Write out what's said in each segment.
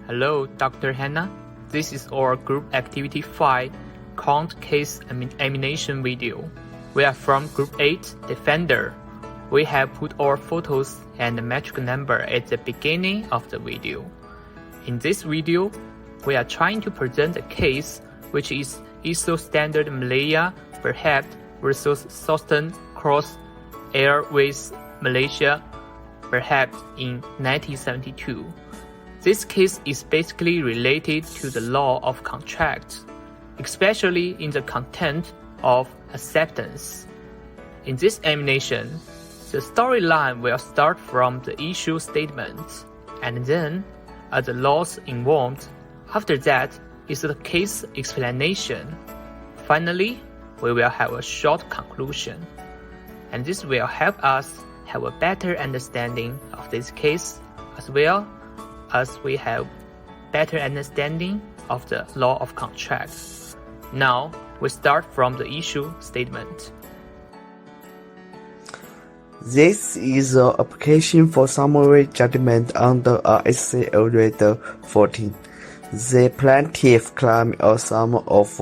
Hello, Dr. Hannah. This is our group activity 5, count case elimination video. We are from group 8, Defender. We have put our photos and the metric number at the beginning of the video. In this video, we are trying to present a case which is ISO standard Malaya Berhad versus Southern Cross Airways Malaysia Berhad in 1972. This case is basically related to the law of contracts, especially in the content of acceptance. In this examination, the storyline will start from the issue statement, and then, as the laws involved, after that is the case explanation. Finally, we will have a short conclusion, and this will help us have a better understanding of this case, as well as we have better understanding of the law of contracts. Now, we start from the issue statement. This is an application for summary judgment under RSC Order 14. The plaintiff claims a sum of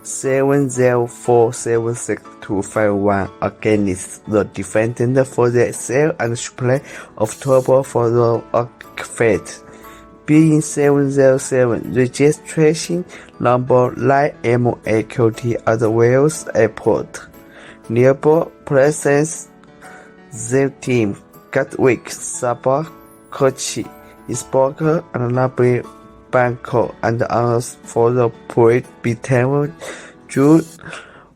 70476,251 against the defendant for the sale and supply of tobacco for the offense, being 707 registration number 9MAQT at the Wales Airport. Nearby presence the team Gatwick, Sabah, Kochi, Isbaka, and Nabi Bangkok, and others for the period between June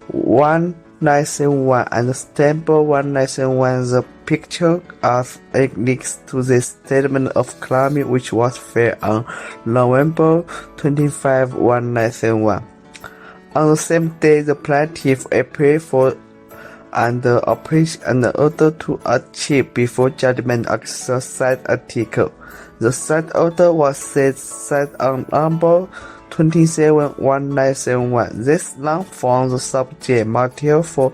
1971 and September 1971. The picture of links to the statement of claim which was filed on November 25, 1971. On the same day, the plaintiff appeared for and appeals in order to achieve before judgment exercise article. The side order was set on number 271971. This line forms the subject material for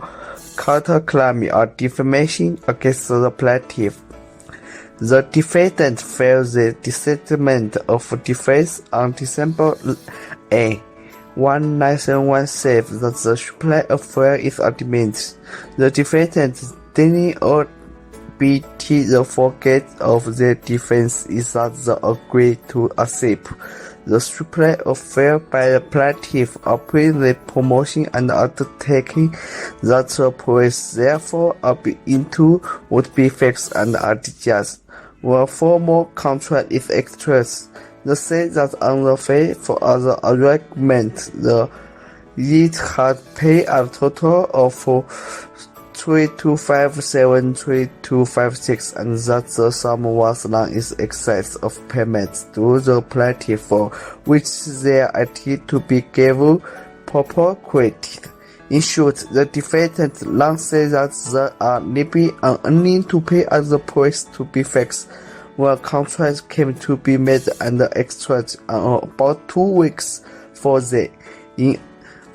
counterclaim or defamation against the plaintiff. The defendant filed the statement of defense on December 8. 1971 says that the supply of fuel is admitted. The defendant denied or BT the forget of the defense is that they agree to accept the supply of fuel by the plaintiff upon the promotion and undertaking that the police therefore into would be fixed and adjusted. Where formal contract is expressed, they say that on the fee for other arrangement, the it had paid a total of 3257356, and that the sum was not in excess of payments to the plaintiff for which they are attempted to be given proper credit. In short, the defendant long said that they are liable and unwilling to pay as the price to be fixed. When contracts came to be made and extracted about 2 weeks for the. In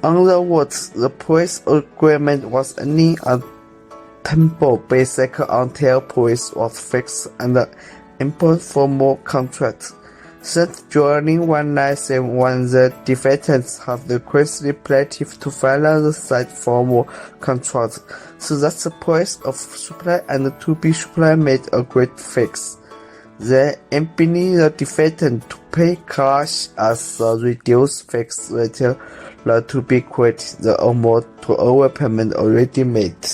other words, the price agreement was only a temporary basis until price was fixed and import for more contracts. Since joining 1971, the defendants have requested plaintiff to file the site for more contracts, so that the price of supply and to be supply made a great fix. They impeding the defendant to pay cash as the reduced fixed rate to be credited the amount to overpayment already made.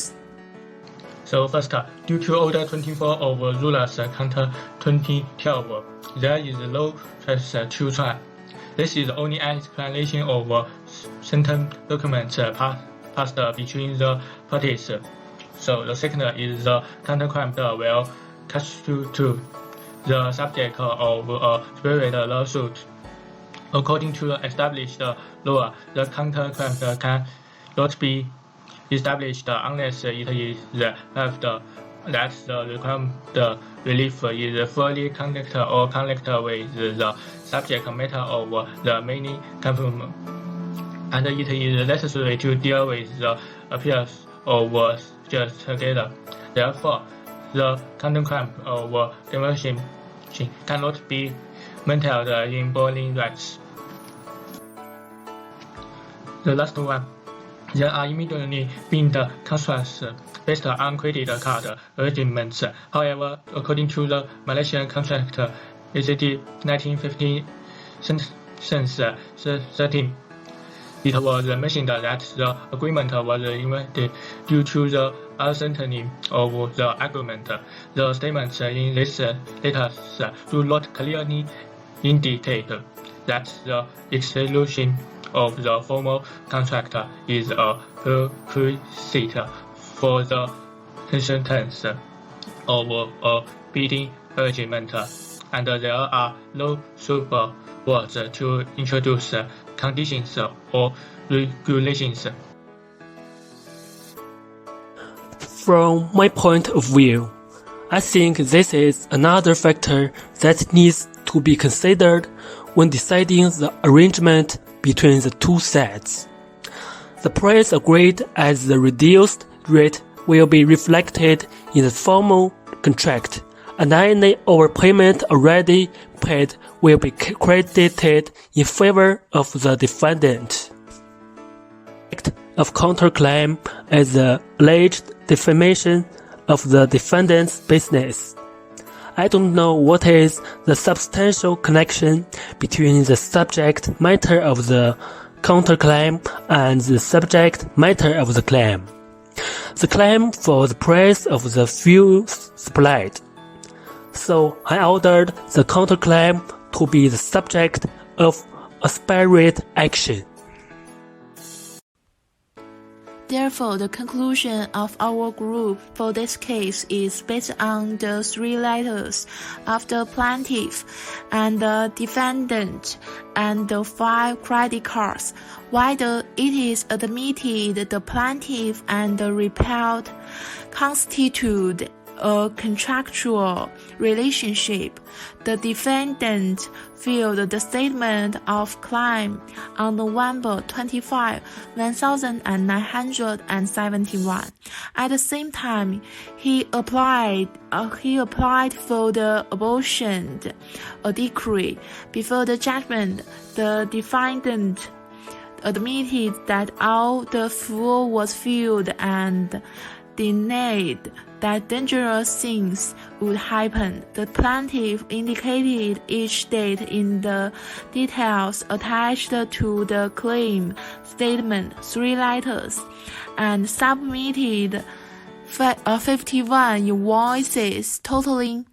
So first, due to Order 24 of Rulers Counter 2012, there is no choice to try. This is only an explanation of certain documents passed between the parties. So the second is the counterclaim that will constitute the subject of a spirit lawsuit. According to the established law, the counterclaim cannot be established unless it is left that the required relief is fully connected or connected with the subject matter of the main claim, and it is necessary to deal with the appeals of just together. Therefore, the counterclaim of defamation cannot be maintained in bowling rights. The last one. There are immediately being the contracts based on credit card arrangements. However, according to the Malaysian contract, ACT 1950 sentence 13, it was mentioned that the agreement was invalid due to the uncertainty of the agreement. The statements in this letters do not clearly indicate that the execution of the formal contract is a prerequisite for the sentence of a bidding arrangement, and there are no suitable words to introduce conditions or regulations. From my point of view, I think this is another factor that needs to be considered when deciding the arrangement between the two sides. The price agreed at the reduced rate will be reflected in the formal contract, and any overpayment already paid will be credited in favor of the defendant. Of counterclaim is the alleged defamation of the defendant's business. I don't know what is the substantial connection between the subject matter of the counterclaim and the subject matter of the claim. The claim for the price of the fuel supplied. So I ordered the counterclaim to be the subject of a separate action. Therefore, the conclusion of our group for this case is based on the three letters of the plaintiff and the defendant and the 5 credit cards. Whether it is admitted the plaintiff and the repelled constitute a contractual relationship, the defendant filed the statement of claim on November 25, 1971. At the same time, he applied for the abortion decree. Before the judgment, the defendant admitted that all the fuel was filled and denied that dangerous things would happen. The plaintiff indicated each date in the details attached to the claim statement, 3 letters, and submitted 51 invoices totaling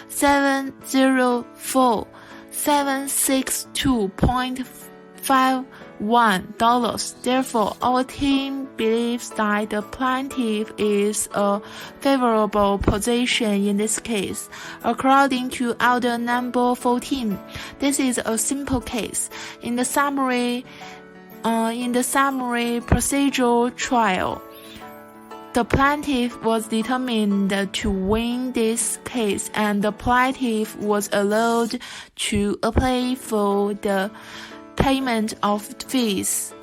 $704,762.51. Therefore, our team believes that the plaintiff is a favorable position in this case. According to Order Number 14, this is a simple case. In the summary procedural trial, the plaintiff was determined to win this case, and the plaintiff was allowed to apply for the payment of fees.